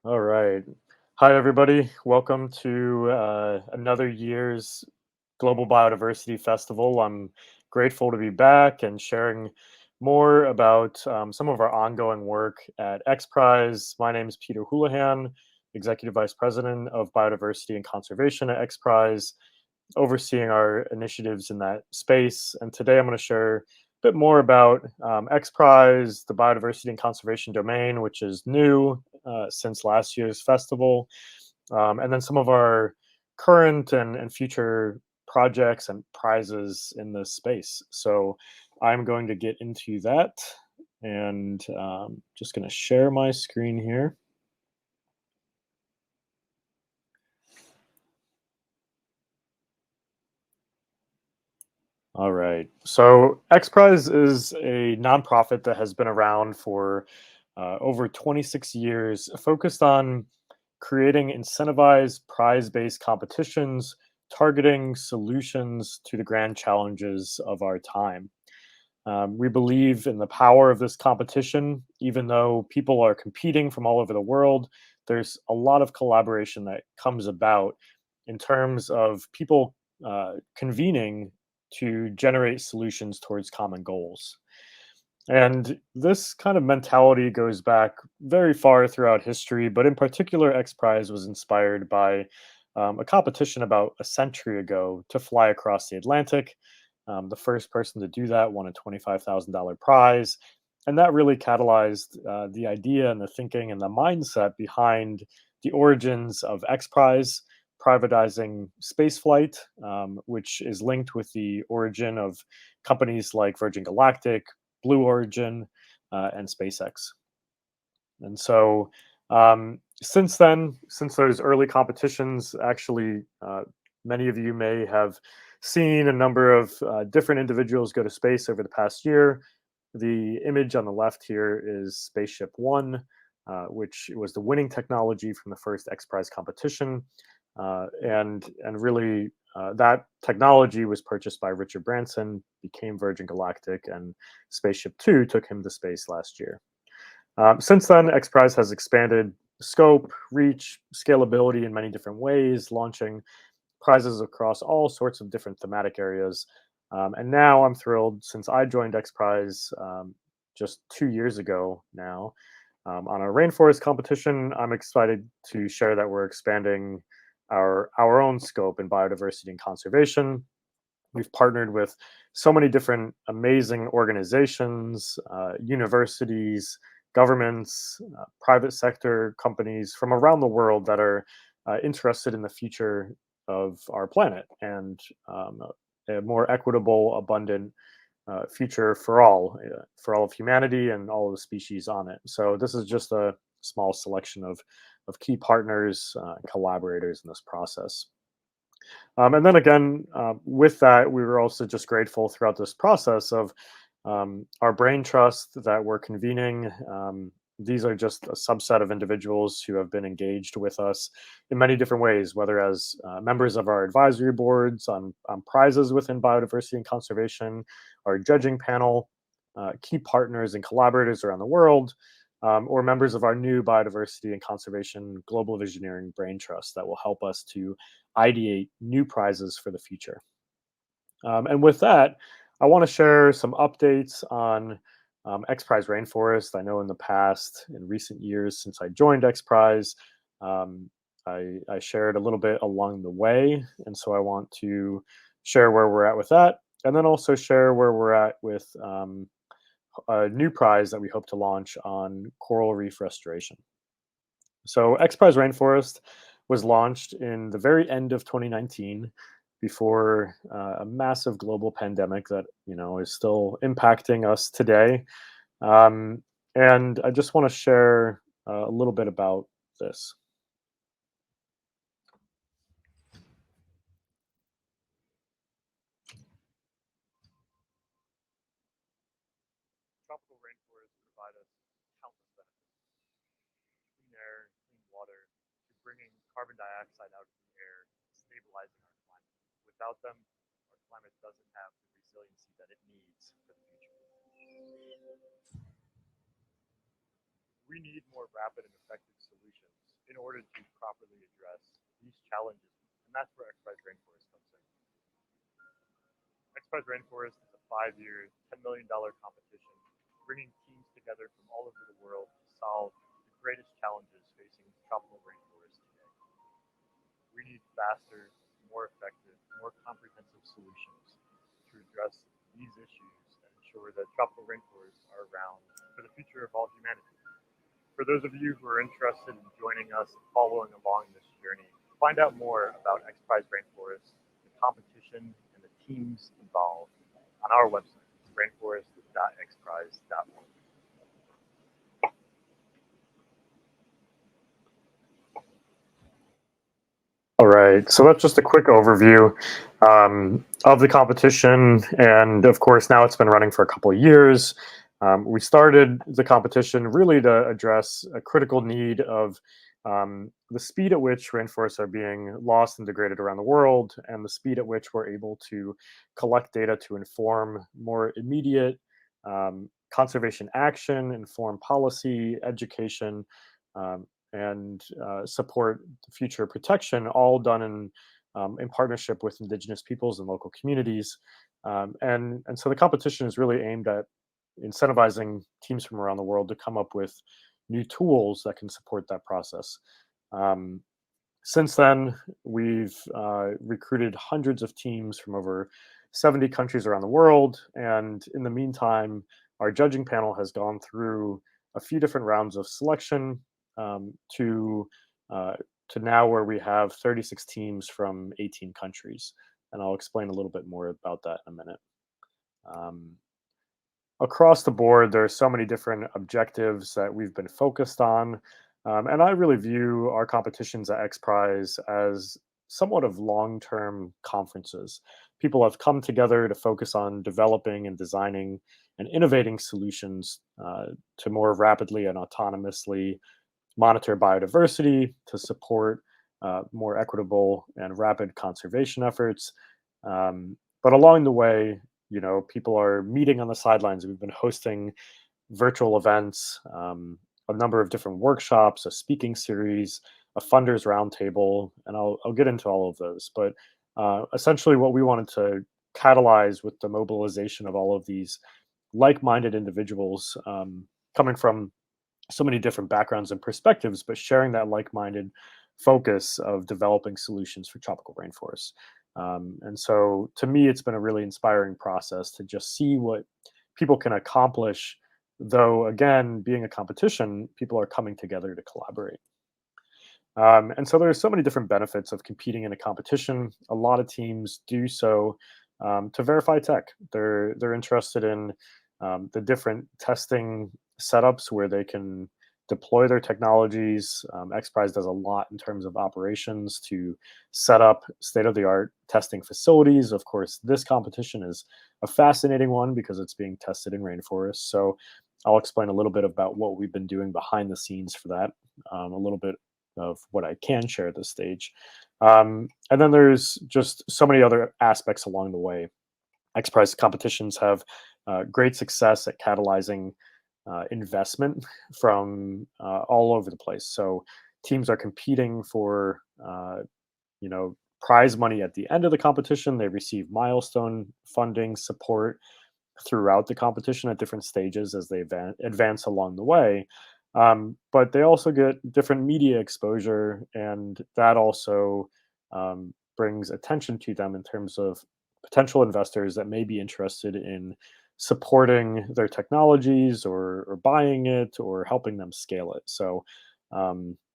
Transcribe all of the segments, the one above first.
All right. Hi, everybody. Welcome to another year's Global Biodiversity Festival. I'm grateful to be back and sharing more about some of our ongoing work at XPRIZE. My name is Peter Houlihan, Executive Vice President of Biodiversity and Conservation at XPRIZE, overseeing our initiatives in that space. And today I'm going to share a bit more about XPRIZE, the biodiversity and conservation domain, which is new since last year's festival, and then some of our current and future projects and prizes in this space. So I'm going to get into that and just going to share my screen here. All right. So XPRIZE is a nonprofit that has been around for over 26 years, focused on creating incentivized prize-based competitions, targeting solutions to the grand challenges of our time. We believe in the power of this competition, even though people are competing from all over the world. There's a lot of collaboration that comes about in terms of people convening to generate solutions towards common goals. And this kind of mentality goes back very far throughout history, but in particular, X Prize was inspired by a competition about a century ago to fly across the Atlantic. The first person to do that won a $25,000 prize. And that really catalyzed the idea and the thinking and the mindset behind the origins of X Prize, privatizing spaceflight, which is linked with the origin of companies like Virgin Galactic, Blue Origin, and SpaceX. And so, since then, since those early competitions, actually, many of you may have seen a number of different individuals go to space over the past year. The image on the left here is Spaceship One, which was the winning technology from the first X Prize competition, and really that technology was purchased by Richard Branson, became Virgin Galactic, and Spaceship Two took him to space last year. Since then, XPRIZE has expanded scope, reach, scalability in many different ways, launching prizes across all sorts of different thematic areas. And now I'm thrilled since I joined XPRIZE just 2 years ago now on a rainforest competition. I'm excited to share that we're expanding our own scope in biodiversity and conservation. We've partnered with so many different amazing organizations, universities, governments, private sector companies from around the world that are interested in the future of our planet and a more equitable, abundant future for all of humanity and all of the species on it. So this is just a small selection of key partners, collaborators in this process. And then again, with that, we were also just grateful throughout this process of our brain trust that we're convening. These are just a subset of individuals who have been engaged with us in many different ways, whether as members of our advisory boards on prizes within biodiversity and conservation, our judging panel, key partners and collaborators around the world, or members of our new biodiversity and conservation global visioneering brain trust that will help us to ideate new prizes for the future. And with that, I want to share some updates on XPRIZE Rainforest. I know in the past, in recent years since I joined XPRIZE, um, I shared a little bit along the way. And so I want to share where we're at with that, and then also share where we're at with a new prize that we hope to launch on coral reef restoration. So XPRIZE Rainforest was launched in the very end of 2019 before a massive global pandemic that is still impacting us today. Um, and I just want to share a little bit about this. Tropical rainforests provide us countless benefits: clean air, clean water, to bringing carbon dioxide out of the air, stabilizing our climate. Without them, our climate doesn't have the resiliency that it needs for the future. We need more rapid and effective solutions order to properly address these challenges, and that's where XPRIZE Rainforest comes in. XPRIZE Rainforest is a 5-year, $10 million competition bringing teams together from all over the world to solve the greatest challenges facing tropical rainforests today. We need faster, more effective, more comprehensive solutions to address these issues and ensure that tropical rainforests are around for the future of all humanity. For those of you who are interested in joining us and following along this journey, find out more about XPRIZE Rainforest, the competition, and the teams involved on our website, rainforest.xprize.org. All right, so that's just a quick overview of the competition, and of course now it's been running for a couple of years. We started the competition really to address a critical need of the speed at which rainforests are being lost and degraded around the world, and the speed at which we're able to collect data to inform more immediate conservation action, inform policy, education, and support future protection, all done in partnership with Indigenous peoples and local communities. And so the competition is really aimed at incentivizing teams from around the world to come up with new tools that can support that process. Um, since then, we've recruited hundreds of teams from over 70 countries around the world. And in the meantime, our judging panel has gone through a few different rounds of selection um, to, uh, to now where we have 36 teams from 18 countries. And I'll explain a little bit more about that in a minute. Um, Across the board, there are so many different objectives that we've been focused on. And I really view our competitions at XPRIZE as somewhat of long term conferences. People have come together to focus on developing and designing and innovating solutions to more rapidly and autonomously monitor biodiversity, to support more equitable and rapid conservation efforts. But along the way, people are meeting on the sidelines. We've been hosting virtual events, a number of different workshops, a speaking series, a funders roundtable, and I'll get into all of those. But essentially, what we wanted to catalyze with the mobilization of all of these like-minded individuals coming from so many different backgrounds and perspectives, but sharing that like-minded focus of developing solutions for tropical rainforests. And so to me, it's been a really inspiring process to just see what people can accomplish, though, again, being a competition, people are coming together to collaborate. And so there's so many different benefits of competing in a competition. A lot of teams do so to verify tech. They're interested in the different testing setups where they can deploy their technologies. XPRIZE does a lot in terms of operations to set up state-of-the-art testing facilities. Of course, this competition is a fascinating one because it's being tested in rainforests. So I'll explain a little bit about what we've been doing behind the scenes for that, a little bit of what I can share at this stage. And then there's just so many other aspects along the way. XPRIZE competitions have great success at catalyzing investment from all over the place. So teams are competing for, prize money at the end of the competition. They receive milestone funding support throughout the competition at different stages as they advance along the way. But they also get different media exposure, and that also brings attention to them in terms of potential investors that may be interested in supporting their technologies or buying it or helping them scale it. So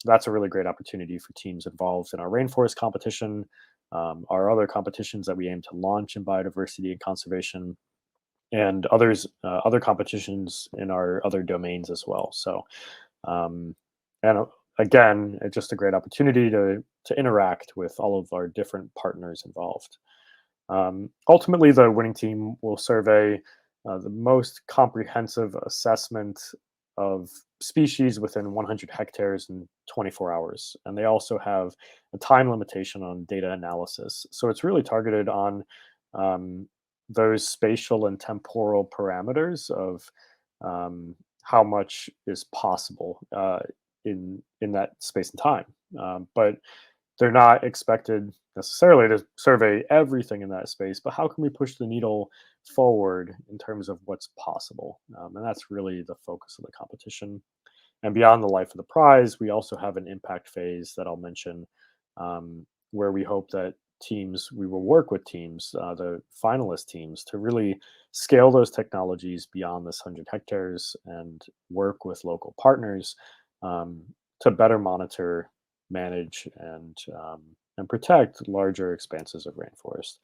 that's a really great opportunity for teams involved in our rainforest competition, our other competitions that we aim to launch in biodiversity and conservation, and other competitions in our other domains as well. So, um, and again, it's just a great opportunity to interact with all of our different partners involved. Ultimately, the winning team will survey the most comprehensive assessment of species within 100 hectares in 24 hours. And they also have a time limitation on data analysis. So it's really targeted on um, those spatial and temporal parameters of how much is possible in that space and time. but they're not expected necessarily to survey everything in that space. But how can we push the needle forward in terms of what's possible? And that's really the focus of the competition. And beyond the life of the prize, we also have an impact phase that I'll mention, where we hope that we will work with teams, the finalist teams, to really scale those technologies beyond this 100 hectares and work with local partners um, to better monitor, manage, and protect larger expanses of rainforest.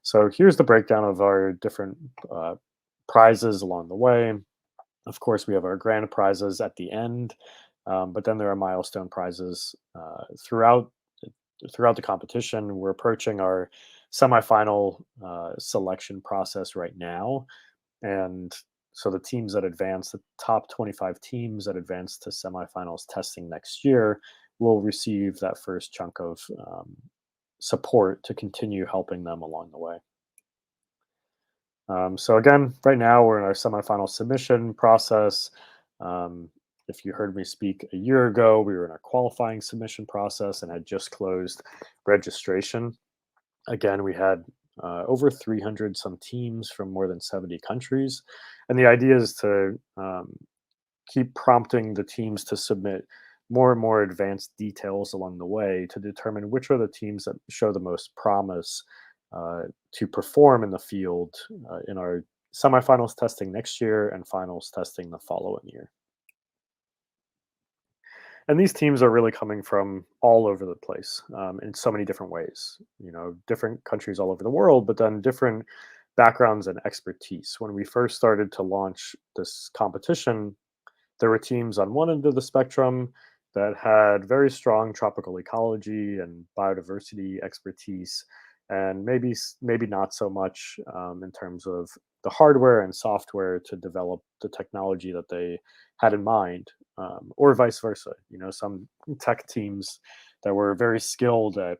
So here's the breakdown of our different prizes along the way. Of course, we have our grand prizes at the end, but then there are milestone prizes throughout the competition. We're approaching our semifinal selection process right now, and so the teams that advance, the top 25 teams that advance to semifinals testing next year, will receive that first chunk of support to continue helping them along the way. So again, right now we're in our semifinal submission process. Um, if you heard me speak a year ago, we were in our qualifying submission process and had just closed registration. Again, we had over 300 some teams from more than 70 countries, and the idea is to keep prompting the teams to submit more and more advanced details along the way to determine which are the teams that show the most promise uh, to perform in the field in our semifinals testing next year and finals testing the following year. And these teams are really coming from all over the place in so many different ways. Different countries all over the world, but then different backgrounds and expertise. When we first started to launch this competition, there were teams on one end of the spectrum that had very strong tropical ecology and biodiversity expertise, and maybe not so much in terms of the hardware and software to develop the technology that they had in mind, or vice versa. Some tech teams that were very skilled at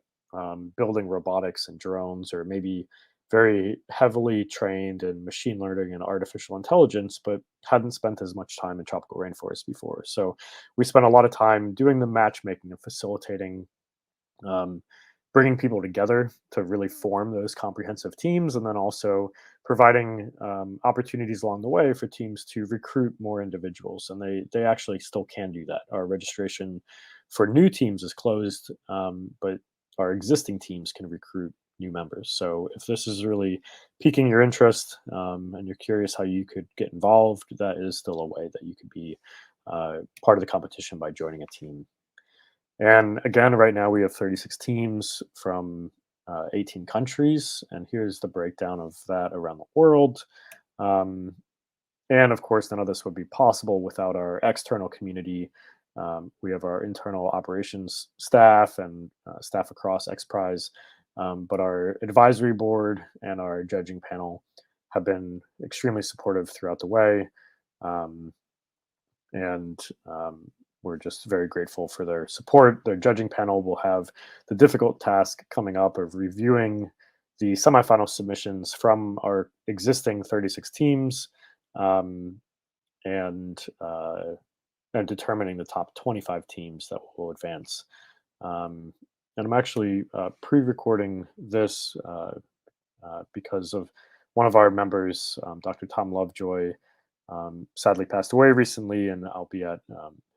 building robotics and drones, or maybe very heavily trained in machine learning and artificial intelligence, but hadn't spent as much time in tropical rainforests before. So we spent a lot of time doing the matchmaking and facilitating, um, bringing people together to really form those comprehensive teams, and then also providing opportunities along the way for teams to recruit more individuals. And they actually still can do that. Our registration for new teams is closed, but our existing teams can recruit new members. So if this is really piquing your interest, and you're curious how you could get involved, that is still a way that you could be part of the competition by joining a team. And again, right now we have 36 teams from 18 countries, and here's the breakdown of that around the world. Um, and of course, none of this would be possible without our external community. We have our internal operations staff and staff across XPRIZE, but our advisory board and our judging panel have been extremely supportive throughout the way. Um, and we're just very grateful for their support. Their judging panel will have the difficult task coming up of reviewing the semifinal submissions from our existing 36 teams, um, and uh, and determining the top 25 teams that will advance. Um, and I'm actually pre-recording this because of one of our members, Dr. Tom Lovejoy, sadly passed away recently, and I'll be at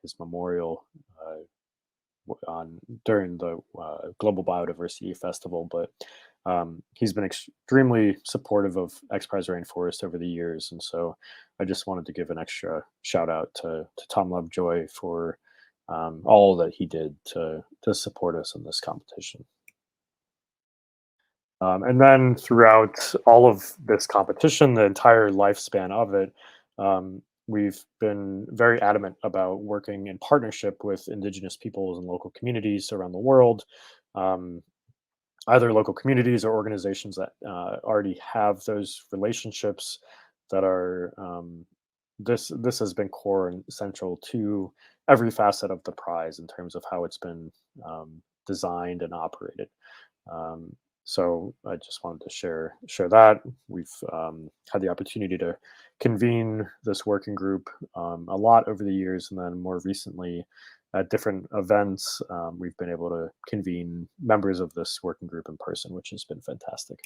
his memorial on during the Global Biodiversity Festival. But he's been extremely supportive of XPRIZE Rainforest over the years, and so I just wanted to give an extra shout out to Tom Lovejoy for all that he did to support us in this competition. And then throughout all of this competition, the entire lifespan of it, we've been very adamant about working in partnership with Indigenous peoples and local communities around the world, um, either local communities or organizations that already have those relationships that are. This has been core and central to every facet of the prize in terms of how it's been designed and operated. Um, so I just wanted to share that we've had the opportunity to convene this working group a lot over the years, and then more recently at different events, we've been able to convene members of this working group in person, which has been fantastic.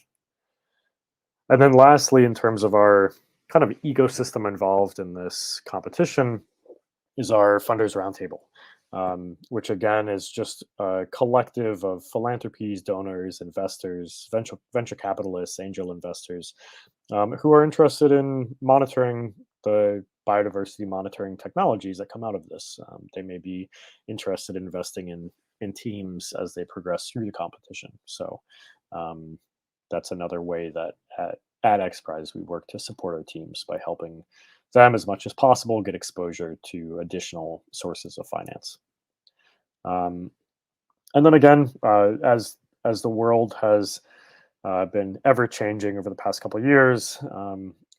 And then lastly, in terms of our kind of ecosystem involved in this competition, is our Funders Roundtable, which again is just a collective of philanthropies, donors, investors, venture capitalists, angel investors, who are interested in monitoring the biodiversity monitoring technologies that come out of this. They may be interested in investing in teams as they progress through the competition. So um, that's another way that at XPRIZE we work to support our teams by helping them as much as possible get exposure to additional sources of finance. Um, and then again, as the world has been ever changing over the past couple of years,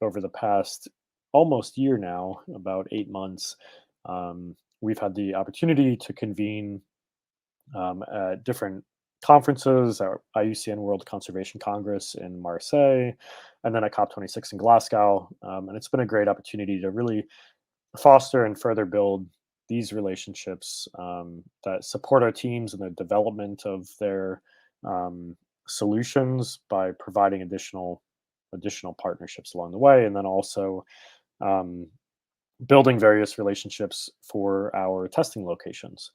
over the past almost year now, about 8 months, we've had the opportunity to convene at different conferences, our IUCN World Conservation Congress in Marseille, and then at COP26 in Glasgow. And it's been a great opportunity to really foster and further build these relationships that support our teams in the development of their um, solutions by providing additional partnerships along the way, and then also um, building various relationships for our testing locations.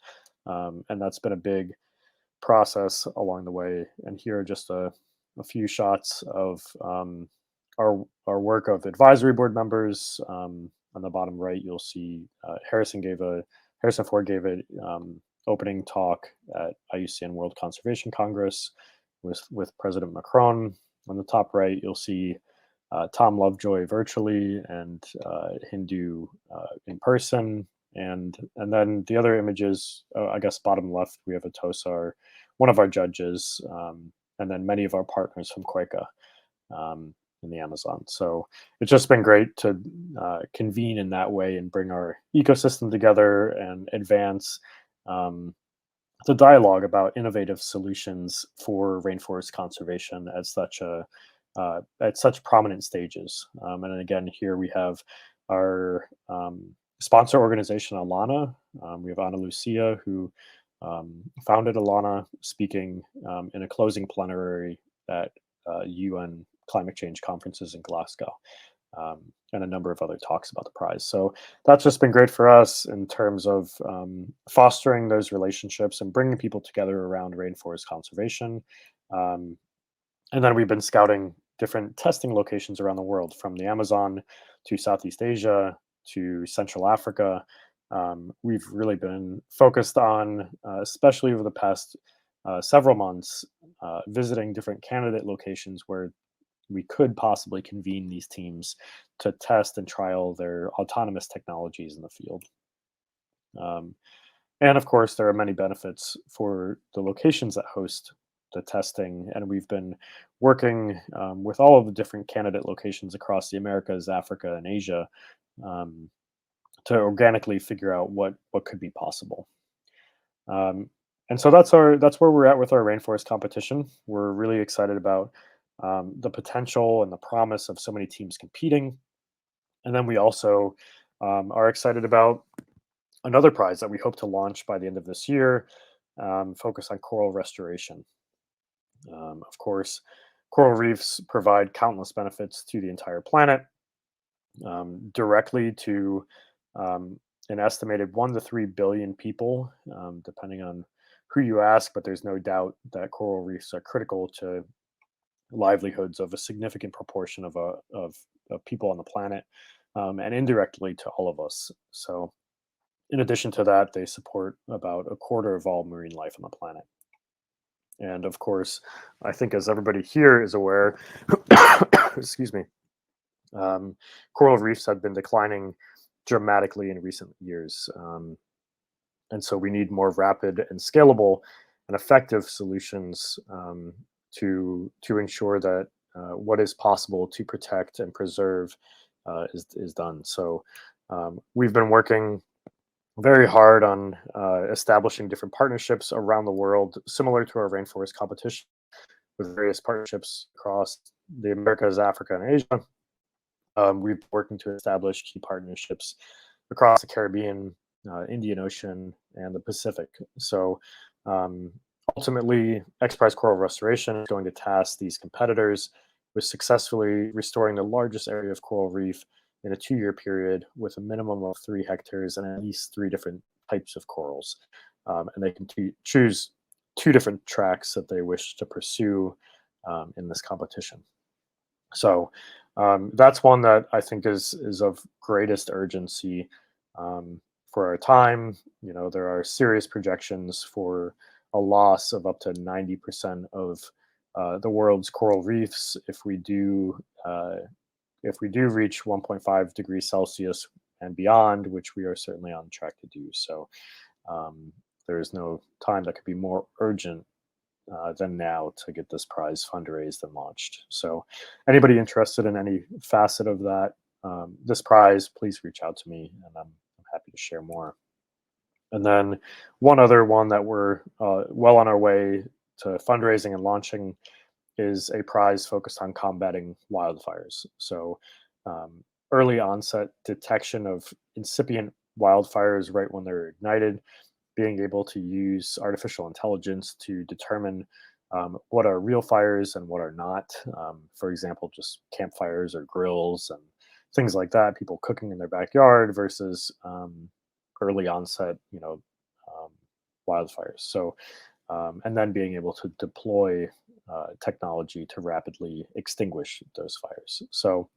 And that's been a big process along the way. And here are just a few shots of our work of advisory board members. On the bottom right, you'll see Harrison Ford gave a opening talk at IUCN World Conservation Congress with President Macron. On the top right, you'll see Tom Lovejoy virtually and Hindu in person. And then the other images, I guess bottom left, we have a Tosar, one of our judges, and then many of our partners from Cueca in the Amazon. So it's just been great to convene in that way and bring our ecosystem together and advance the dialogue about innovative solutions for rainforest conservation at such prominent stages. And again, here we have our sponsor organization, Alana. We have Ana Lucia, who founded Alana, speaking in a closing plenary at UN climate change conferences in Glasgow, and a number of other talks about the prize. So that's just been great for us in terms of fostering those relationships and bringing people together around rainforest conservation. Um, and then we've been scouting different testing locations around the world, from the Amazon to Southeast Asia to Central Africa. We've really been focused on, especially over the past several months, visiting different candidate locations where we could possibly convene these teams to test and trial their autonomous technologies in the field. Um, and of course, there are many benefits for the locations that host the testing. And we've been working with all of the different candidate locations across the Americas, Africa, and Asia um, to organically figure out what could be possible. Um, and so that's where we're at with our rainforest competition. We're really excited about the potential and the promise of so many teams competing. And then we also are excited about another prize that we hope to launch by the end of this year, focused on coral restoration. Of course, coral reefs provide countless benefits to the entire planet, directly to um, an estimated 1 to 3 billion people, depending on who you ask. But there's no doubt that coral reefs are critical to livelihoods of a significant proportion of people on the planet, and indirectly to all of us. So, in addition to that, they support about a quarter of all marine life on the planet. And of course, I think as everybody here is aware, excuse me, coral reefs have been declining dramatically in recent years. And so we need more rapid and scalable and effective solutions to ensure that what is possible to protect and preserve is done. So we've been working very hard on establishing different partnerships around the world, similar to our rainforest competition, with various partnerships across the Americas, Africa, and Asia. We've been working to establish key partnerships across the Caribbean, Indian Ocean, and the Pacific. So um, ultimately, XPRIZE Coral Restoration is going to task these competitors with successfully restoring the largest area of coral reef in a 2-year period with a minimum of 3 hectares and at least 3 different types of corals. And they can choose 2 different tracks that they wish to pursue in this competition. So that's one that I think is of greatest urgency um, for our time. There are serious projections for a loss of up to 90% of the world's coral reefs if we do reach 1.5 degrees Celsius and beyond, which we are certainly on track to do. So um, there is no time that could be more urgent than now to get this prize fundraised and launched. So, anybody interested in any facet of that, this prize, please reach out to me, and I'm happy to share more. And then one other one that we're well on our way to fundraising and launching is a prize focused on combating wildfires. So, um, early onset detection of incipient wildfires right when they're ignited, being able to use artificial intelligence to determine what are real fires and what are not. For example, just campfires or grills and things like that, people cooking in their backyard versus early onset, um, wildfires. So, and then being able to deploy technology to rapidly extinguish those fires. So,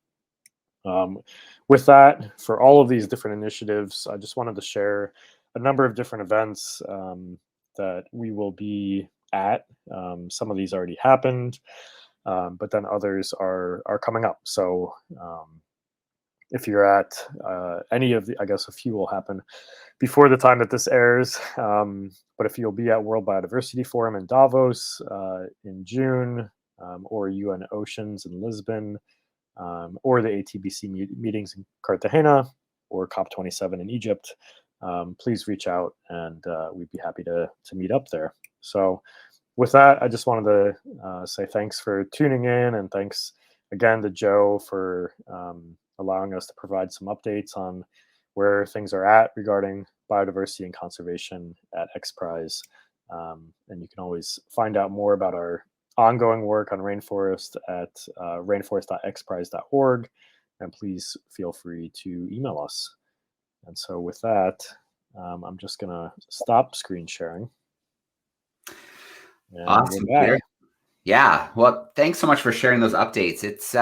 um, with that, for all of these different initiatives, I just wanted to share a number of different events that we will be at. Some of these already happened, but then others are coming up. So if you're at any of the, I guess a few will happen before the time that this airs. But if you'll be at World Biodiversity Forum in Davos in June, or UN Oceans in Lisbon, or the ATBC meetings in Cartagena, or COP27 in Egypt, please reach out and we'd be happy to meet up there. So, with that, I just wanted to say thanks for tuning in, and thanks again to Joe for allowing us to provide some updates on where things are at regarding biodiversity and conservation at XPRIZE. And you can always find out more about our ongoing work on rainforest at rainforest.xprize.org. And please feel free to email us. And so, with that, I'm just going to stop screen sharing. And awesome. Yeah. Well, thanks so much for sharing those updates. It's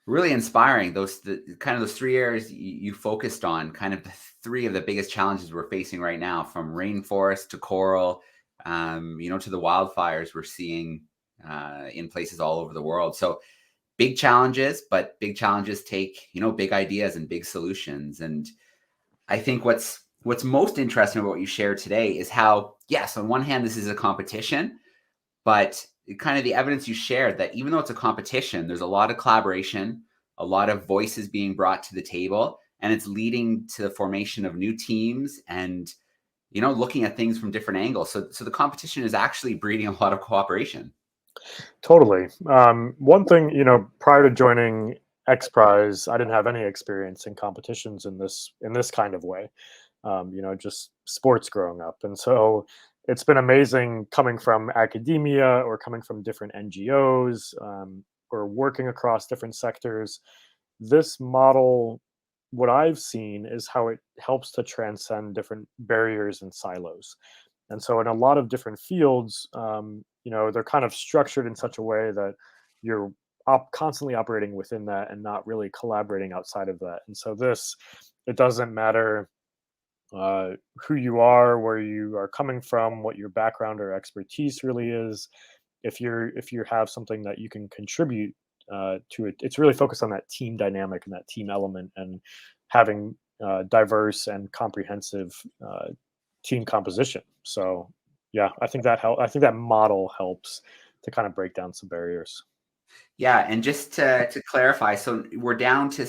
really inspiring. Those 3 areas you focused on, kind of the 3 of the biggest challenges we're facing right now, from rainforest to coral, to the wildfires we're seeing in places all over the world. So big challenges, but big challenges take, big ideas and big solutions. And I think what's most interesting about what you shared today is how, yes, on one hand, this is a competition, but kind of the evidence you shared that even though it's a competition, there's a lot of collaboration, a lot of voices being brought to the table, and it's leading to the formation of new teams and, looking at things from different angles. So the competition is actually breeding a lot of cooperation. Totally. One thing, prior to joining XPRIZE, I didn't have any experience in competitions in this kind of way. Just sports growing up, and so it's been amazing coming from academia or coming from different NGOs, or working across different sectors. This model, what I've seen is how it helps to transcend different barriers and silos. And so, in a lot of different fields, they're kind of structured in such a way that you're constantly operating within that and not really collaborating outside of that. And so, it doesn't matter who you are, where you are coming from, what your background or expertise really is. If you have something that you can contribute to it, it's really focused on that team dynamic and that team element, and having diverse and comprehensive team composition. So, yeah, I think that model helps to kind of break down some barriers. Yeah, and just to clarify, so we're down to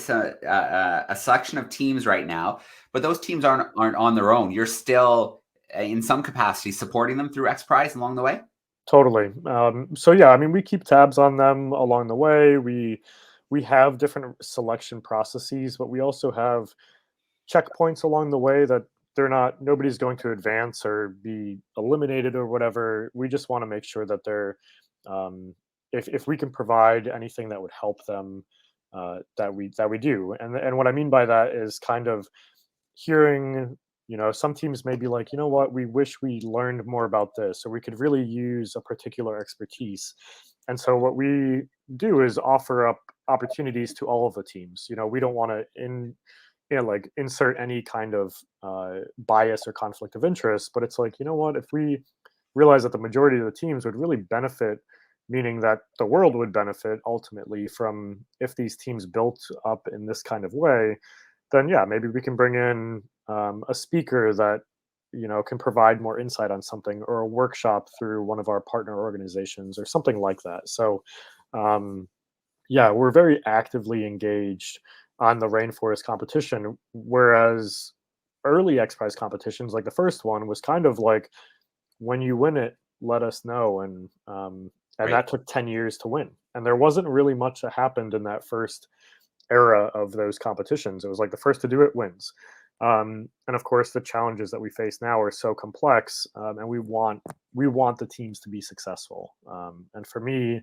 a selection of teams right now, but those teams aren't on their own. You're still, in some capacity, supporting them through XPRIZE along the way? Totally. So yeah, I mean, we keep tabs on them along the way. We have different selection processes, but we also have checkpoints along the way that nobody's going to advance or be eliminated or whatever. We just want to make sure that they're, um, if we can provide anything that would help them, that we do. And what I mean by that is kind of hearing, some teams may be like, you know what, we wish we learned more about this, or we could really use a particular expertise. And so what we do is offer up opportunities to all of the teams. We don't want to like insert any kind of bias or conflict of interest, but it's like, you know what, if we realize that the majority of the teams would really benefit, meaning that the world would benefit ultimately from if these teams built up in this kind of way, then yeah, maybe we can bring in a speaker that can provide more insight on something, or a workshop through one of our partner organizations or something like that. So um, yeah, we're very actively engaged on the rainforest competition, whereas early XPRIZE competitions, like the first one, was kind of like, when you win it, let us know. And Right. that took 10 years to win. And there wasn't really much that happened in that first era of those competitions. It was like the first to do it wins. And of course, the challenges that we face now are so complex, and we want the teams to be successful. And for me,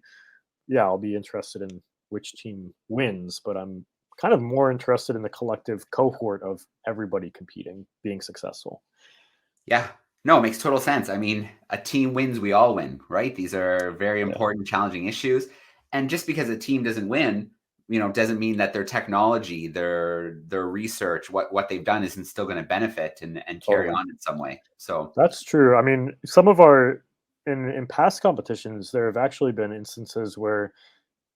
yeah, I'll be interested in which team wins, but I'm kind of more interested in the collective cohort of everybody competing being successful. Yeah. No, it makes total sense. I mean, a team wins, we all win, right? These are very Yeah, important, challenging issues. And just because a team doesn't win, doesn't mean that their technology, their research, what they've done isn't still going to benefit and carry totally. on in some way. So That's true. I mean, some of our in past competitions, there have actually been instances where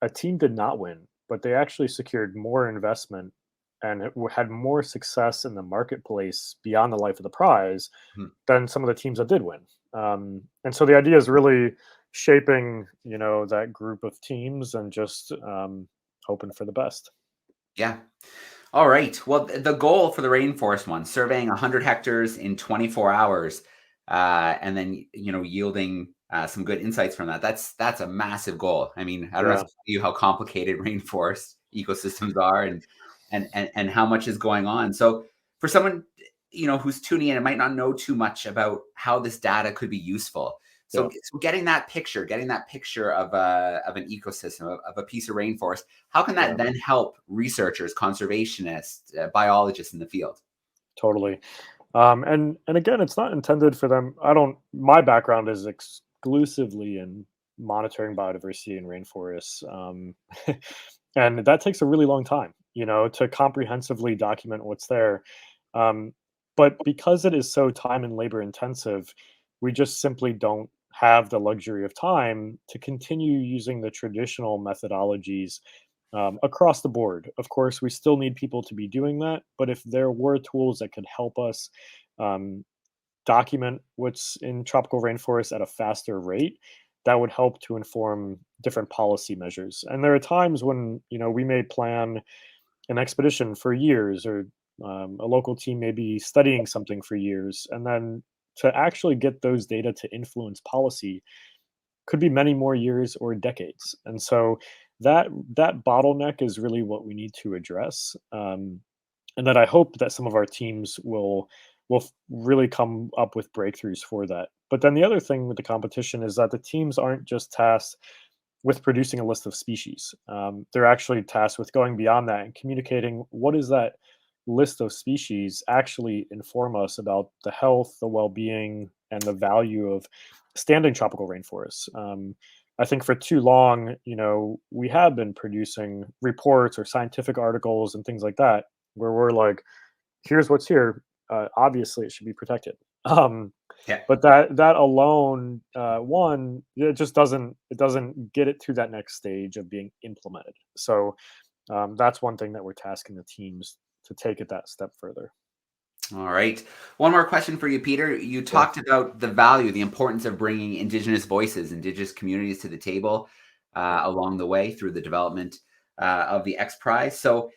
a team did not win, but they actually secured more investment and had more success in the marketplace beyond the life of the prize mhm. than some of the teams that did win. And so the idea is really shaping, that group of teams and just hoping for the best. Yeah. All right. Well, the goal for the rainforest one, surveying 100 hectares in 24 hours, and then yielding some good insights from that. That's a massive goal. I mean, I don't have Yeah, to tell you how complicated rainforest ecosystems are, and how much is going on. So, for someone who's tuning in and might not know too much about how this data could be useful. yeah, So getting that picture, of an ecosystem, of a piece of rainforest, how can that yeah, then help researchers, conservationists, biologists in the field? totally. And again, it's not intended for them. I don't. My background is exclusively in monitoring biodiversity in rainforests, and that takes a really long time, to comprehensively document what's there. Um, but because it is so time and labor intensive, we just simply don't have the luxury of time to continue using the traditional methodologies across the board. Of course, we still need people to be doing that, but if there were tools that could help us um, document what's in tropical rainforests at a faster rate, that would help to inform different policy measures. And there are times when we may plan an expedition for years, or a local team may be studying something for years, and then to actually get those data to influence policy could be many more years or decades. And so that bottleneck is really what we need to address. And that I hope that some of our teams will really come up with breakthroughs for that. But then the other thing with the competition is that the teams aren't just tasked with producing a list of species. They're actually tasked with going beyond that and communicating what is that list of species actually inform us about the health, the well-being, and the value of standing tropical rainforests. I think for too long, we have been producing reports or scientific articles and things like that, where we're like, here's what's here. Obviously, it should be protected. Um, Yeah. but that alone, one, it doesn't get it to that next stage of being implemented. So that's one thing that we're tasking the teams to take it that step further. All right. One more question for you, Peter. You Yeah, talked about the value, the importance of bringing Indigenous voices, Indigenous communities to the table along the way through the development of the X Prize. So,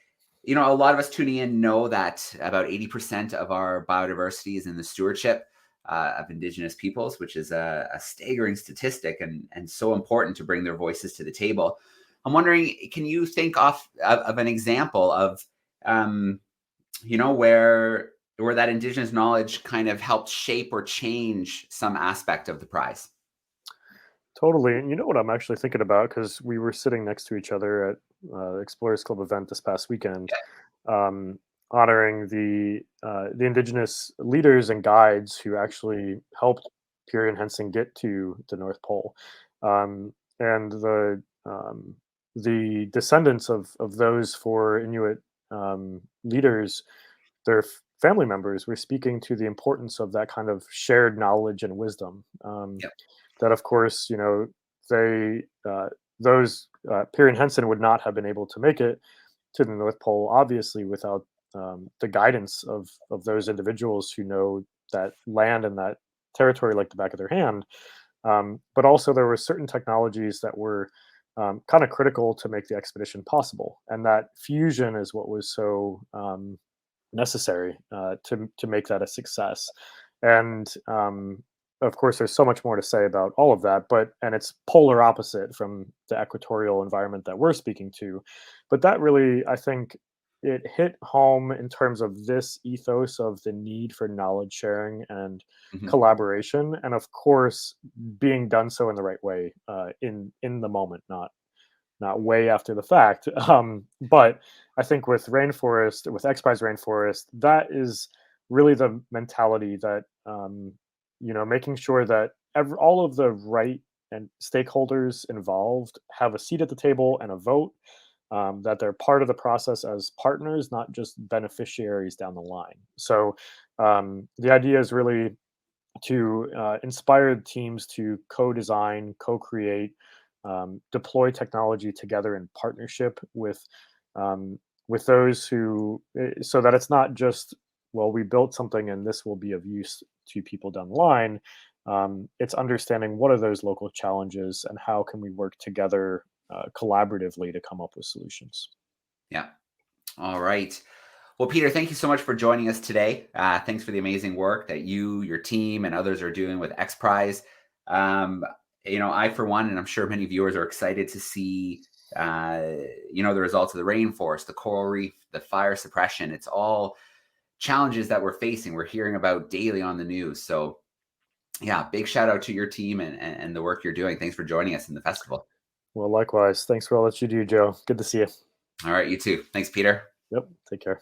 a lot of us tuning in know that about 80% of our biodiversity is in the stewardship of Indigenous peoples, which is a staggering statistic, and so important to bring their voices to the table. I'm wondering, can you think of an example of, where where that Indigenous knowledge kind of helped shape or change some aspect of the prize. Totally. And you know what I'm actually thinking about, because we were sitting next to each other at Explorers Club event this past weekend, um, honoring the Indigenous leaders and guides who actually helped Peary and Henson get to the North Pole, and the descendants of those four Inuit leaders, their family members, were speaking to the importance of that kind of shared knowledge and wisdom. Yep. That, of course, they those Peary and Henson would not have been able to make it to the North Pole, obviously, without the guidance of those individuals who know that land and that territory like the back of their hand. But also, there were certain technologies that were kind of critical to make the expedition possible, and that fusion is what was so necessary to make that a success. And of course, there's so much more to say about all of that, and it's polar opposite from the equatorial environment that we're speaking to. But that really, I think, it hit home in terms of this ethos of the need for knowledge sharing and Mhm. collaboration, and of course, being done so in the right way, in the moment, not way after the fact. But I think with Rainforest, with XPRIZE Rainforest, that is really the mentality that, making sure that all of the right and stakeholders involved have a seat at the table and a vote, that they're part of the process as partners, not just beneficiaries down the line. So the idea is really to inspire teams to co-design, co-create, deploy technology together in partnership with those who, so that it's not just, well, we built something and this will be of use to people down the line. It's understanding what are those local challenges and how can we work together collaboratively to come up with solutions. Yeah. All right. Well, Peter, thank you so much for joining us today. Thanks for the amazing work that you, your team, and others are doing with XPRIZE. Um, I, for one, and I'm sure many viewers are excited to see, the results of the rainforest, the coral reef, the fire suppression. It's all challenges that we're facing. We're hearing about daily on the news. So, yeah, big shout out to your team and the work you're doing. Thanks for joining us in the festival. Well, likewise. Thanks for all that you do, Joe. Good to see you. All right, you too. Thanks, Peter. Yep. Take care.